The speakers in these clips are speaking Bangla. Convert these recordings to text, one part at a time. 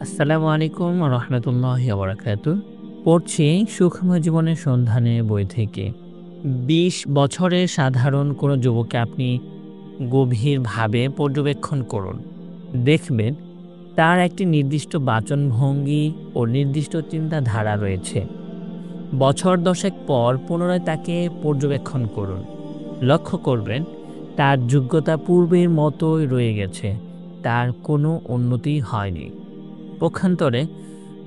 আসসালামু আলাইকুম রহমতুল্লাহি ওয়া বারাকাতুহু। পড়ছি সুখময় জীবনের সন্ধানে বই থেকে। ২০ বছরের সাধারণ কোনো যুবককে আপনি গভীরভাবে পর্যবেক্ষণ করুন। দেখবেন তার একটি নির্দিষ্ট বাচনভঙ্গি ও নির্দিষ্ট চিন্তাধারা রয়েছে। বছর ১০ পর পুনরায় তাকে পর্যবেক্ষণ করুন। লক্ষ্য করবেন তার যোগ্যতা পূর্বের মতোই রয়ে গেছে। তার কোনো উন্নতি হয়নি। পক্ষান্তরে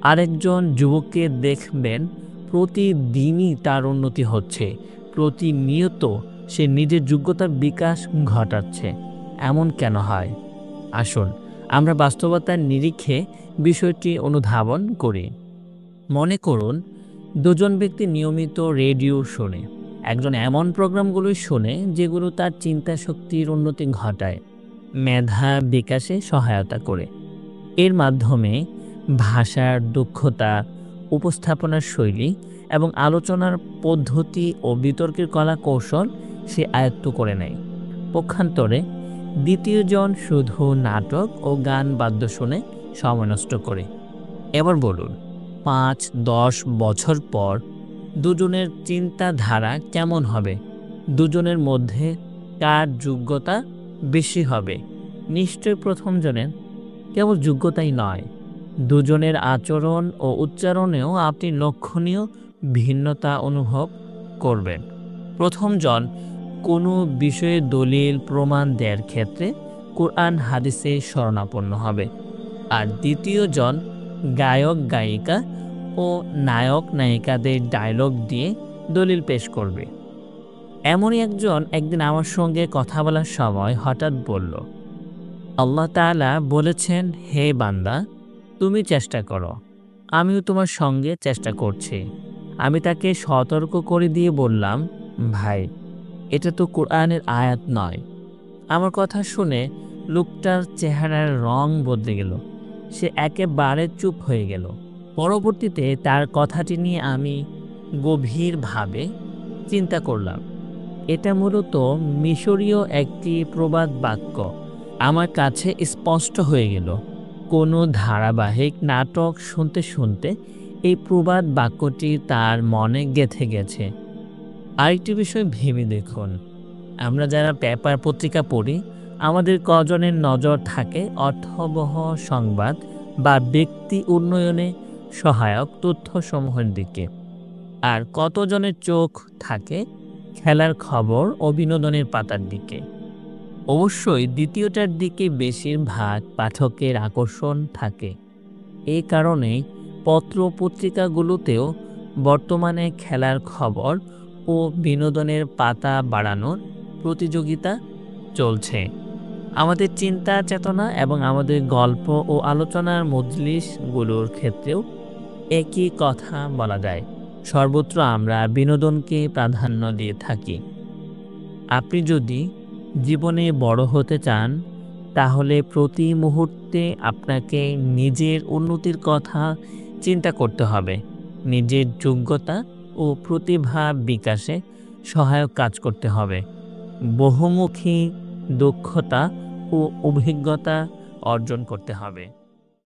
আরেকজন যুবককে দেখবেন প্রতিদিনই তার উন্নতি হচ্ছে, প্রতিনিয়ত সে নিজের যোগ্যতার বিকাশ ঘটাচ্ছে। এমন কেন হয়? আসুন আমরা বাস্তবতার নিরিখে বিষয়টি অনুধাবন করি। মনে করুন দুজন ব্যক্তি নিয়মিত রেডিও শোনে। একজন এমন প্রোগ্রামগুলো শোনে যেগুলো তার চিন্তা শক্তির উন্নতি ঘটায়, মেধা বিকাশে সহায়তা করে। এর মাধ্যমে ভাষার দক্ষতা, উপস্থাপনার শৈলী এবং আলোচনার পদ্ধতি ও বিতর্কের কলা কৌশল সে আয়ত্ত করে নেয়। পক্ষান্তরে দ্বিতীয়জন শুধু নাটক ও গান বাদ্য শুনে সময় নষ্ট করে। এবার বলুন ৫-১০ বছর পর দুজনের চিন্তাধারা কেমন হবে? দুজনের মধ্যে কার যোগ্যতা বেশি হবে? নিশ্চয়ই প্রথম জনের। কেবল যোগ্যতাই নয়, দুজনের আচরণ ও উচ্চারণেও আপনি লক্ষণীয় ভিন্নতা অনুভব করবেন। প্রথম জন কোনো বিষয়ে দলিল প্রমাণ দেওয়ার ক্ষেত্রে কোরআন হাদিসে শরণাপন্ন হবে, আর দ্বিতীয় জন গায়ক গায়িকা ও নায়ক নায়িকাদের ডায়লগ দিয়ে দলিল পেশ করবে। এমনই একজন একদিন আমার সঙ্গে কথা বলার সময় হঠাৎ বলল, আল্লাহ তাআলা বলেছেন, হে বান্দা, তুমি চেষ্টা করো, আমিও তোমার সঙ্গে চেষ্টা করছি। আমি তাকে সতর্ক করে দিয়ে বললাম, ভাই, এটা তো কোরআনের আয়াত নয়। আমার কথা শুনে লোকটার চেহারার রং বদলে গেল। সে একেবারে চুপ হয়ে গেল। পরবর্তীতে তার কথাটি নিয়ে আমি গভীরভাবে চিন্তা করলাম। এটা মূলত মিশরীয় একটি প্রবাদ বাক্য। আমার কাছে স্পষ্ট হয়ে গেল। কোনো ধারাবাহিক নাটক শুনতে শুনতে এই প্রবাদ বাক্যটি তার মনে গেঁথে গেছে। আরেকটি বিষয় ভেবে দেখুন, আমরা যারা পেপার পত্রিকা পড়ি, আমাদের কজনের নজর থাকে অর্থবহ সংবাদ বা ব্যক্তি উন্নয়নে সহায়ক তথ্যসমূহের দিকে, আর কতজনের চোখ থাকে খেলার খবর ও বিনোদনের পাতার দিকে। অবশ্যই দ্বিতীয়টার দিকে বেশিরভাগ পাঠকের আকর্ষণ থাকে। এই কারণে পত্র-পত্রিকাগুলোতেও বর্তমানে খেলার খবর ও বিনোদনের পাতা বাড়ানোর প্রতিযোগিতা চলছে। আমাদের চিন্তা চেতনা এবং আমাদের গল্প ও আলোচনার মজলিসগুলোর ক্ষেত্রেও একই কথা বলা যায়। সর্বত্র আমরা বিনোদনকে প্রাধান্য দিয়ে থাকি। আপনি যদি জীবনে বড় হতে চান, তাহলে প্রতি মুহূর্তে আপনাকে নিজের উন্নতির কথা চিন্তা করতে হবে। নিজের যোগ্যতা ও প্রতিভা বিকাশে সহায়ক কাজ করতে হবে। বহুমুখী দক্ষতা ও অভিজ্ঞতা অর্জন করতে হবে।